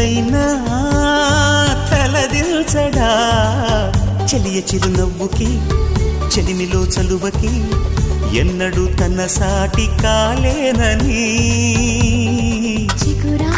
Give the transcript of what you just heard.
ఎవరైనా తలదిల్చడా చెలియ చిరునవ్వుకి చెలిమిలో చలువకి ఎన్నడూ తన సాటి కాలేనని చిగురా